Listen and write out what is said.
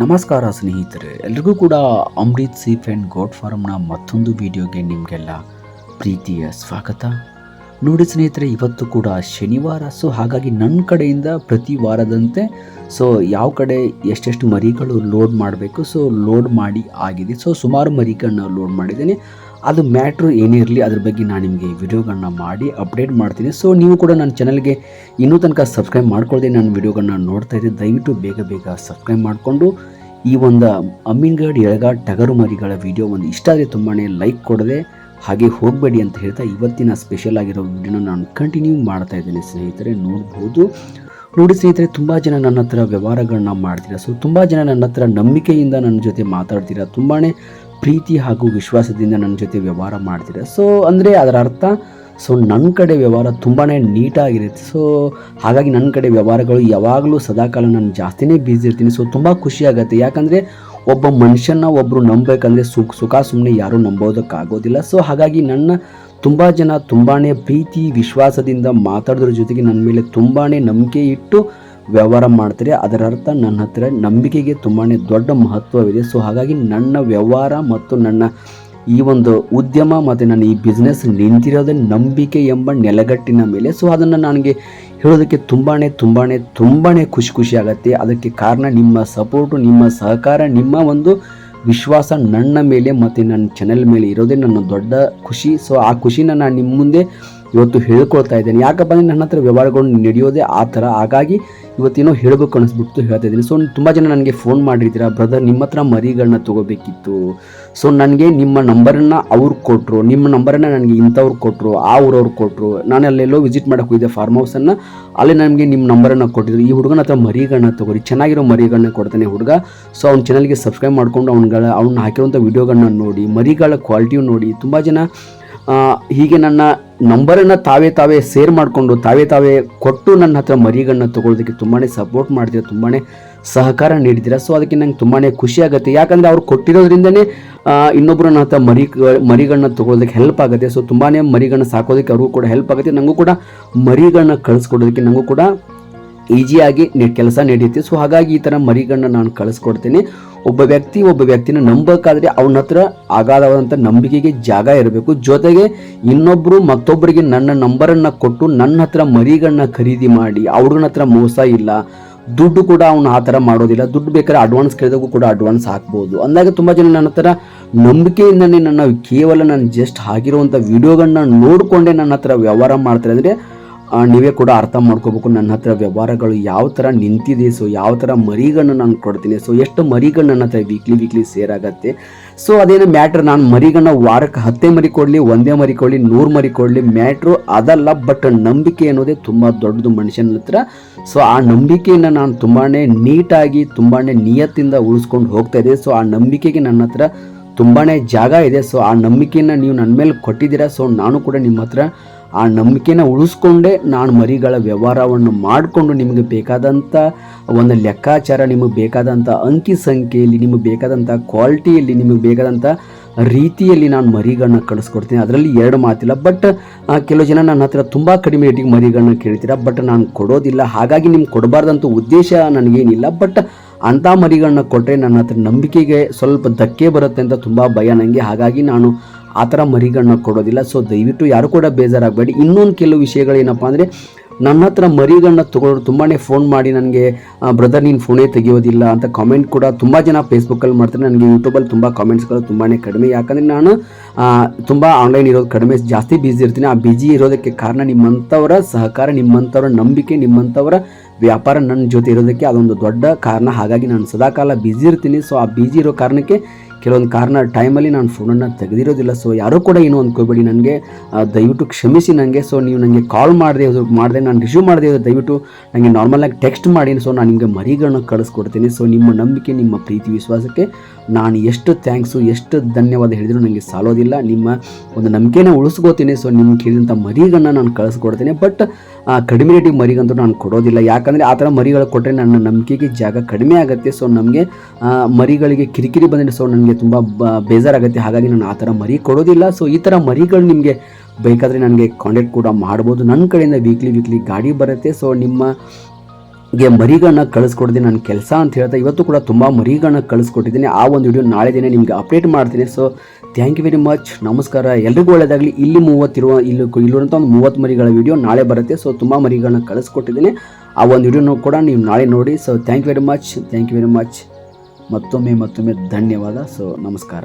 ನಮಸ್ಕಾರ ಸ್ನೇಹಿತರೆ, ಎಲ್ರಿಗೂ ಕೂಡ ಅಮೃತ್ ಸೀಪ್ ಆ್ಯಂಡ್ ಗೋಟ್ ಫಾರ್ಮ್ನ ಮತ್ತೊಂದು ವಿಡಿಯೋಗೆ ನಿಮಗೆಲ್ಲ ಪ್ರೀತಿಯ ಸ್ವಾಗತ. ನೋಡಿ ಸ್ನೇಹಿತರೆ, ಇವತ್ತು ಕೂಡ ಶನಿವಾರ. ಹಾಗಾಗಿ ನನ್ನ ಕಡೆಯಿಂದ ಪ್ರತಿ ವಾರದಂತೆ ಯಾವ ಕಡೆ ಎಷ್ಟೆಷ್ಟು ಮರಿಗಳು ಲೋಡ್ ಮಾಡಬೇಕು ಲೋಡ್ ಮಾಡಿ ಆಗಿದೆ. ಸುಮಾರು ಮರಿಗಳನ್ನ ಲೋಡ್ ಮಾಡಿದ್ದೀನಿ. ಅದು ಮ್ಯಾಟ್ರು ಏನೇ ಇರಲಿ ಅದ್ರ ಬಗ್ಗೆ ನಾನು ನಿಮಗೆ ವಿಡಿಯೋಗಳನ್ನ ಮಾಡಿ ಅಪ್ಡೇಟ್ ಮಾಡ್ತೀನಿ. ನೀವು ಕೂಡ ನನ್ನ ಚಾನಲ್ಗೆ ಇನ್ನೂ ತನಕ ಸಬ್ಸ್ಕ್ರೈಬ್ ಮಾಡ್ಕೊಳ್ಳದೆ ನನ್ನ ವಿಡಿಯೋಗಳನ್ನ ನೋಡ್ತಾ ಇದ್ದರೆ ದಯವಿಟ್ಟು ಬೇಗ ಸಬ್ಸ್ಕ್ರೈಬ್ ಮಾಡಿಕೊಂಡು ಈ ಒಂದು ಅಮ್ಮಿನಗಡ್ ಎಳಗಾಡ್ ಟಗರು ಮರಿಗಳ ವಿಡಿಯೋ ಒಂದು ಇಷ್ಟ ಆದರೆ ತುಂಬಾ ಲೈಕ್ ಕೊಡದೆ ಹಾಗೆ ಹೋಗಬೇಡಿ ಅಂತ ಹೇಳ್ತಾ ಇವತ್ತಿನ ಸ್ಪೆಷಲ್ ಆಗಿರೋ ವಿಡಿಯೋನ ನಾನು ಕಂಟಿನ್ಯೂ ಮಾಡ್ತಾ ಇದ್ದೇನೆ. ಸ್ನೇಹಿತರೆ ನೋಡಿ ಸ್ನೇಹಿತರೆ, ತುಂಬ ಜನ ನನ್ನ ಹತ್ರ ವ್ಯವಹಾರಗಳನ್ನ ಮಾಡ್ತೀರಾ. ತುಂಬ ಜನ ನನ್ನ ಹತ್ರ ನಂಬಿಕೆಯಿಂದ ನನ್ನ ಜೊತೆ ಮಾತಾಡ್ತೀರಾ, ತುಂಬಾ ಪ್ರೀತಿ ಹಾಗೂ ವಿಶ್ವಾಸದಿಂದ ನನ್ನ ಜೊತೆ ವ್ಯವಹಾರ ಮಾಡ್ತೀರಾ. ಅಂದರೆ ಅದರ ಅರ್ಥ ನನ್ನ ಕಡೆ ವ್ಯವಹಾರ ತುಂಬಾ ನೀಟಾಗಿರುತ್ತೆ. ಹಾಗಾಗಿ ನನ್ನ ಕಡೆ ವ್ಯವಹಾರಗಳು ಯಾವಾಗಲೂ ಸದಾಕಾಲ ನಾನು ಜಾಸ್ತಿನೇ ಬ್ಯುಸಿ ಇರ್ತೀನಿ. ತುಂಬ ಖುಷಿ ಆಗುತ್ತೆ. ಯಾಕಂದರೆ ಒಬ್ಬ ಮನುಷ್ಯನ ಒಬ್ಬರು ನಂಬಬೇಕಂದ್ರೆ ಸುಖ ಸುಮ್ಮನೆ ಯಾರೂ ನಂಬೋದಕ್ಕಾಗೋದಿಲ್ಲ. ಹಾಗಾಗಿ ನನ್ನ ತುಂಬ ಜನ ತುಂಬಾ ಪ್ರೀತಿ ವಿಶ್ವಾಸದಿಂದ ಮಾತಾಡೋದ್ರ ಜೊತೆಗೆ ನನ್ನ ಮೇಲೆ ತುಂಬಾ ನಂಬಿಕೆ ಇಟ್ಟು ವ್ಯವಹಾರ ಮಾಡ್ತಾರೆ. ಅದರ ಅರ್ಥ ನನ್ನ ಹತ್ರ ನಂಬಿಕೆಗೆ ತುಂಬಾ ದೊಡ್ಡ ಮಹತ್ವವಿದೆ. ಹಾಗಾಗಿ ನನ್ನ ವ್ಯವಹಾರ ಮತ್ತು ನನ್ನ ಈ ಒಂದು ಉದ್ಯಮ ಮತ್ತು ನನ್ನ ಈ ಬಿಸ್ನೆಸ್ ನಿಂತಿರೋದೇ ನಂಬಿಕೆ ಎಂಬ ನೆಲಗಟ್ಟಿನ ಮೇಲೆ. ಅದನ್ನು ನನಗೆ ಹೇಳೋದಕ್ಕೆ ತುಂಬಾ ಖುಷಿ ಆಗುತ್ತೆ. ಅದಕ್ಕೆ ಕಾರಣ ನಿಮ್ಮ ಸಪೋರ್ಟು, ನಿಮ್ಮ ಸಹಕಾರ, ನಿಮ್ಮ ಒಂದು ವಿಶ್ವಾಸ ನನ್ನ ಮೇಲೆ ಮತ್ತು ನನ್ನ ಚಾನೆಲ್ ಮೇಲೆ ಇರೋದೇ ನನ್ನ ದೊಡ್ಡ ಖುಷಿ. ಆ ಖುಷಿನ ನಾನು ನಿಮ್ಮ ಮುಂದೆ ಇವತ್ತು ಹೇಳ್ಕೊಳ್ತಾ ಇದ್ದೇನೆ. ಯಾಕಪ್ಪ ಅಂದರೆ ನನ್ನ ಹತ್ರ ವ್ಯವಹಾರಗಳು ನಡೆಯೋದೇ ಆ ಥರ. ಹಾಗಾಗಿ ಇವತ್ತೇನೋ ಹೇಳಬೇಕು ಅನಿಸ್ಬಿಟ್ಟು ಹೇಳ್ತಾ ಇದ್ದೀನಿ. ತುಂಬ ಜನ ನನಗೆ ಫೋನ್ ಮಾಡಿರ್ತೀರ, ಬ್ರದರ್ ನಿಮ್ಮ ಹತ್ರ ಮರಿಗಳನ್ನ ತೊಗೋಬೇಕಿತ್ತು. ನನಗೆ ನಿಮ್ಮ ನಂಬರನ್ನು ಅವ್ರು ಕೊಟ್ಟರು, ನಿಮ್ಮ ನಂಬರನ್ನು ನನಗೆ ಇಂಥವ್ರು ಕೊಟ್ಟರು, ಆ ಊರವ್ರು ಕೊಟ್ಟರು. ನಾನು ಅಲ್ಲೆಲ್ಲೋ ವಿಸಿಟ್ ಮಾಡೋಕೆ ಹೋಗಿದ್ದೆ ಫಾರ್ಮ್ ಹೌಸನ್ನು, ಅಲ್ಲಿ ನನಗೆ ನಿಮ್ಮ ನಂಬರನ್ನು ಕೊಟ್ಟಿದ್ರು. ಈ ಹುಡುಗನ ಹತ್ರ ಮರಿಗಳನ್ನ ತೊಗೊರಿ, ಚೆನ್ನಾಗಿರೋ ಮರಿಗಳನ್ನ ಕೊಡ್ತಾನೆ ಹುಡುಗ. ಅವ್ನ ಚಾನಲ್ಗೆ ಸಬ್ಸ್ಕ್ರೈಬ್ ಮಾಡಿಕೊಂಡು ಅವ್ನು ಹಾಕಿರುವಂಥ ವಿಡಿಯೋಗಳನ್ನ ನೋಡಿ, ಮರಿಗಳ ಕ್ವಾಲಿಟಿಯು ನೋಡಿ. ತುಂಬ ಜನ ಹೀಗೆ ನನ್ನ ನಂಬರನ್ನು ತಾವೇ ಶೇರ್ ಮಾಡಿಕೊಂಡು ತಾವೇ ಕೊಟ್ಟು ನನ್ನ ಹತ್ರ ಮರಿಗಳನ್ನ ತೊಗೊಳೋದಕ್ಕೆ ತುಂಬಾ ಸಪೋರ್ಟ್ ಮಾಡ್ತೀರ, ತುಂಬಾ ಸಹಕಾರ ನೀಡ್ತೀರ. ಅದಕ್ಕೆ ನಂಗೆ ತುಂಬಾ ಖುಷಿ ಆಗುತ್ತೆ. ಯಾಕಂದರೆ ಅವ್ರು ಕೊಟ್ಟಿರೋದ್ರಿಂದನೇ ಇನ್ನೊಬ್ಬರು ನನ್ನ ಹತ್ರ ಮರಿಗಳನ್ನ ತೊಗೊಳೋದಕ್ಕೆ ಹೆಲ್ಪ್ ಆಗುತ್ತೆ. ತುಂಬಾ ಮರಿಗಳನ್ನ ಸಾಕೋದಕ್ಕೆ ಅವ್ರಿಗೂ ಕೂಡ ಹೆಲ್ಪ್ ಆಗುತ್ತೆ. ನನಗೂ ಕೂಡ ಮರಿಗಳನ್ನ ಕಳಿಸ್ಕೊಡೋದಕ್ಕೆ ನನಗೂ ಕೂಡ ಈಸಿಯಾಗಿ ಕೆಲಸ ನಡೆಯುತ್ತೆ. ಹಾಗಾಗಿ ಈ ಥರ ಮರಿಗಳನ್ನ ನಾನು ಕಳಿಸ್ಕೊಡ್ತೇನೆ. ಒಬ್ಬ ವ್ಯಕ್ತಿನ ನಂಬಬೇಕಾದ್ರೆ ಅವನ ಹತ್ರ ಅಗಾಧವಾದಂಥ ನಂಬಿಕೆಗೆ ಜಾಗ ಇರಬೇಕು. ಜೊತೆಗೆ ಇನ್ನೊಬ್ಬರು ಮತ್ತೊಬ್ಬರಿಗೆ ನನ್ನ ನಂಬರನ್ನು ಕೊಟ್ಟು ನನ್ನ ಹತ್ರ ಮರಿಗಳನ್ನ ಖರೀದಿ ಮಾಡಿ ಅವ್ರನ್ನ ಹತ್ರ ಮೋಸ ಇಲ್ಲ, ದುಡ್ಡು ಕೂಡ ಅವನು ಆ ಥರ ಮಾಡೋದಿಲ್ಲ. ದುಡ್ಡು ಬೇಕಾದ್ರೆ ಅಡ್ವಾನ್ಸ್ ಕೇಳಿದಾಗೂ ಕೂಡ ಅಡ್ವಾನ್ಸ್ ಹಾಕ್ಬೋದು. ಅಂದಾಗ ತುಂಬ ಜನ ನನ್ನ ಹತ್ರ ನಂಬಿಕೆಯಿಂದನೇ ನಾನು ಜಸ್ಟ್ ಆಗಿರುವಂಥ ವಿಡಿಯೋಗಳನ್ನ ನೋಡಿಕೊಂಡೇ ನನ್ನ ಹತ್ರ ವ್ಯವಹಾರ ಮಾಡ್ತಾರೆ. ಅಂದರೆ ನೀವೇ ಕೂಡ ಅರ್ಥ ಮಾಡ್ಕೋಬೇಕು ನನ್ನ ಹತ್ರ ವ್ಯವಹಾರಗಳು ಯಾವ ಥರ ನಿಂತಿದೆ. ಯಾವ ಥರ ಮರಿಗಳನ್ನ ನಾನು ಕೊಡ್ತೀನಿ. ಎಷ್ಟು ಮರಿಗಳು ನನ್ನ ಹತ್ರ ವೀಕ್ಲಿ ಸೇರ್ ಆಗುತ್ತೆ. ಅದೇನು ಮ್ಯಾಟ್ರ್, ನಾನು ಮರಿಗಳನ್ನ ವಾರಕ್ಕೆ 10 ಮರಿ ಕೊಡಲಿ, 1 ಮರಿ ಕೊಡಲಿ, 100 ಮರಿ ಕೊಡಲಿ, ಮ್ಯಾಟ್ರು ಅದಲ್ಲ. ಬಟ್ ನಂಬಿಕೆ ಅನ್ನೋದೇ ತುಂಬ ದೊಡ್ಡದು ಮನುಷ್ಯನ ಹತ್ರ. ಆ ನಂಬಿಕೆಯನ್ನು ನಾನು ತುಂಬಾ ನೀಟಾಗಿ ತುಂಬಾ ನಿಯತ್ತಿಂದ ಉಳಿಸ್ಕೊಂಡು ಹೋಗ್ತಾ ಇದೆ. ಆ ನಂಬಿಕೆಗೆ ನನ್ನ ಹತ್ರ ತುಂಬಾ ಜಾಗ ಇದೆ. ಆ ನಂಬಿಕೆಯನ್ನು ನೀವು ನನ್ನ ಮೇಲೆ ಕೊಟ್ಟಿದ್ದೀರಾ. ನಾನು ಕೂಡ ನಿಮ್ಮ ಹತ್ರ ಆ ನಂಬಿಕೆನ ಉಳಿಸ್ಕೊಂಡೇ ನಾನು ಮರಿಗಳ ವ್ಯವಹಾರವನ್ನು ಮಾಡಿಕೊಂಡು ನಿಮಗೆ ಬೇಕಾದಂಥ ಒಂದು ಲೆಕ್ಕಾಚಾರ, ನಿಮಗೆ ಬೇಕಾದಂಥ ಅಂಕಿ ಸಂಖ್ಯೆಯಲ್ಲಿ, ನಿಮಗೆ ಬೇಕಾದಂಥ ಕ್ವಾಲಿಟಿಯಲ್ಲಿ, ನಿಮಗೆ ಬೇಕಾದಂಥ ರೀತಿಯಲ್ಲಿ ನಾನು ಮರಿಗಳನ್ನ ಕಳಿಸ್ಕೊಡ್ತೀನಿ. ಅದರಲ್ಲಿ 2 ಮಾತಿಲ್ಲ. ಬಟ್ ಕೆಲವು ಜನ ನನ್ನ ಹತ್ರ ತುಂಬ ಕಡಿಮೆ ರೇಟಿಗೆ ಮರಿಗಳನ್ನ ಕೇಳ್ತೀರಾ, ಬಟ್ ನಾನು ಕೊಡೋದಿಲ್ಲ. ಹಾಗಾಗಿ ನಿಮ್ಗೆ ಕೊಡಬಾರ್ದಂಥ ಉದ್ದೇಶ ನನಗೇನಿಲ್ಲ. ಬಟ್ ಅಂಥ ಮರಿಗಳನ್ನ ಕೊಟ್ಟರೆ ನನ್ನ ಹತ್ರ ನಂಬಿಕೆಗೆ ಸ್ವಲ್ಪ ಧಕ್ಕೆ ಬರುತ್ತೆ ಅಂತ ತುಂಬ ಭಯ ನನಗೆ. ಹಾಗಾಗಿ ನಾನು ಆ ಥರ ಮರಿಗಳನ್ನ ಕೊಡೋದಿಲ್ಲ. ದಯವಿಟ್ಟು ಯಾರು ಕೂಡ ಬೇಜಾರಾಗಬೇಡಿ. ಇನ್ನೊಂದು ಕೆಲವು ವಿಷಯಗಳೇನಪ್ಪ ಅಂದರೆ, ನನ್ನ ಹತ್ರ ಮರಿಗಳನ್ನ ತೊಗೊಳ್ಳೋರು ತುಂಬಾ ಫೋನ್ ಮಾಡಿ ನನಗೆ ಬ್ರದರ್ ನೀನು ಫೋನೇ ತೆಗೆಯೋದಿಲ್ಲ ಅಂತ ಕಾಮೆಂಟ್ ಕೂಡ ತುಂಬ ಜನ ಫೇಸ್ಬುಕ್ಕಲ್ಲಿ ಮಾಡ್ತಾರೆ. ನನಗೆ ಯೂಟ್ಯೂಬಲ್ಲಿ ತುಂಬ ಕಾಮೆಂಟ್ಸ್ಗಳು ತುಂಬಾ ಕಡಿಮೆ. ಯಾಕಂದರೆ ನಾನು ತುಂಬ ಆನ್ಲೈನ್ ಇರೋದು ಕಡಿಮೆ, ಜಾಸ್ತಿ ಬ್ಯುಸಿ ಇರ್ತೀನಿ. ಆ ಬ್ಯುಸಿ ಇರೋದಕ್ಕೆ ಕಾರಣ ನಿಮ್ಮಂಥವರ ಸಹಕಾರ, ನಿಮ್ಮಂಥವರ ನಂಬಿಕೆ, ನಿಮ್ಮಂಥವರ ವ್ಯಾಪಾರ ನನ್ನ ಜೊತೆ ಇರೋದಕ್ಕೆ ಅದೊಂದು ದೊಡ್ಡ ಕಾರಣ. ಹಾಗಾಗಿ ನಾನು ಸದಾಕಾಲ ಬ್ಯುಸಿ ಇರ್ತೀನಿ. ಆ ಬ್ಯುಸಿ ಇರೋ ಕಾರಣಕ್ಕೆ ಕೆಲವೊಂದು ಕಾರಣ ಟೈಮಲ್ಲಿ ನಾನು ಫೋನನ್ನು ತೆಗೆದಿರೋದಿಲ್ಲ. ಯಾರೂ ಕೂಡ ಏನು ಅಂದ್ಕೋಬೇಡಿ, ನನಗೆ ದಯವಿಟ್ಟು ಕ್ಷಮಿಸಿ ನನಗೆ. ನೀವು ನನಗೆ ಕಾಲ್ ಮಾಡಿದೆ ನಾನು ರಿಸೀವ್ ಮಾಡದೆ ದಯವಿಟ್ಟು ನನಗೆ ನಾರ್ಮಲಾಗಿ ಟೆಕ್ಸ್ಟ್ ಮಾಡಿ. ನಾನು ನಿಮಗೆ ಮರಿಗಳನ್ನ ಕಳಿಸ್ಕೊಡ್ತೀನಿ. ನಿಮ್ಮ ನಂಬಿಕೆ, ನಿಮ್ಮ ಪ್ರೀತಿ ವಿಶ್ವಾಸಕ್ಕೆ ನಾನು ಎಷ್ಟು ಥ್ಯಾಂಕ್ಸು, ಎಷ್ಟು ಧನ್ಯವಾದ ಹೇಳಿದ್ರು ನನಗೆ ಸಾಲೋದಿಲ್ಲ. ನಿಮ್ಮ ಒಂದು ನಂಬಿಕೆನ ಉಳಿಸ್ಕೋತೀನಿ. ನಿಮ್ಗೆ ಕೇಳಿದಂಥ ಮರಿಗಳನ್ನ ನಾನು ಕಳಿಸ್ಕೊಡ್ತೀನಿ. ಬಟ್ ಕಡಿಮೆ ರೇಟಿಗೆ ಮರಿಗಂತೂ ನಾನು ಕೊಡೋದಿಲ್ಲ. ಯಾಕಂದರೆ ಆ ಥರ ಮರಿಗಳು ಕೊಟ್ಟರೆ ನನ್ನ ನಂಬಿಕೆಗೆ ಜಾಗ ಕಡಿಮೆ ಆಗುತ್ತೆ. ನಮಗೆ ಮರಿಗಳಿಗೆ ಕಿರಿಕಿರಿ ಬಂದರೆ ನನಗೆ ತುಂಬ ಬೇಜಾರಾಗುತ್ತೆ. ಹಾಗಾಗಿ ನಾನು ಆ ಥರ ಮರಿ ಕೊಡೋದಿಲ್ಲ. ಈ ಥರ ಮರಿಗಳು ನಿಮಗೆ ಬೇಕಾದರೆ ನನಗೆ ಕಾಂಟ್ಯಾಕ್ಟ್ ಕೂಡ ಮಾಡ್ಬೋದು. ನನ್ನ ಕಡೆಯಿಂದ ವೀಕ್ಲಿ ಗಾಡಿ ಬರುತ್ತೆ. ನಿಮ್ಮ ಗೆ ಮರಿಗಳನ್ನ ಕಳಿಸ್ಕೊಡ್ತೀನಿ ನನ್ನ ಕೆಲಸ ಅಂತ ಹೇಳ್ತಾ ಇವತ್ತು ಕೂಡ ತುಂಬ ಮರಿಗಳನ್ನ ಕಳಿಸ್ಕೊಟ್ಟಿದ್ದೀನಿ. ಆ ಒಂದು ವಿಡಿಯೋ ನಾಳೆ ದಿನ ನಿಮಗೆ ಅಪ್ಡೇಟ್ ಮಾಡ್ತೀನಿ. So thank you very much, ನಮಸ್ಕಾರ, ಎಲ್ರಿಗೂ ಒಳ್ಳೆಯದಾಗಲಿ. ಇಲ್ಲಿ ಇಲ್ಲಿರುವಂಥ ಒಂದು 30 ಮರಿಗಳ ವಿಡಿಯೋ ನಾಳೆ ಬರುತ್ತೆ. ಸೊ ತುಂಬ ಮರಿಗಳನ್ನ ಕಳಿಸ್ಕೊಟ್ಟಿದ್ದೀನಿ, ಆ ಒಂದು ವಿಡಿಯೋನು ಕೂಡ ನೀವು ನಾಳೆ ನೋಡಿ. So thank you very much, ಮತ್ತೊಮ್ಮೆ ಧನ್ಯವಾದ. ಸೊ ನಮಸ್ಕಾರ.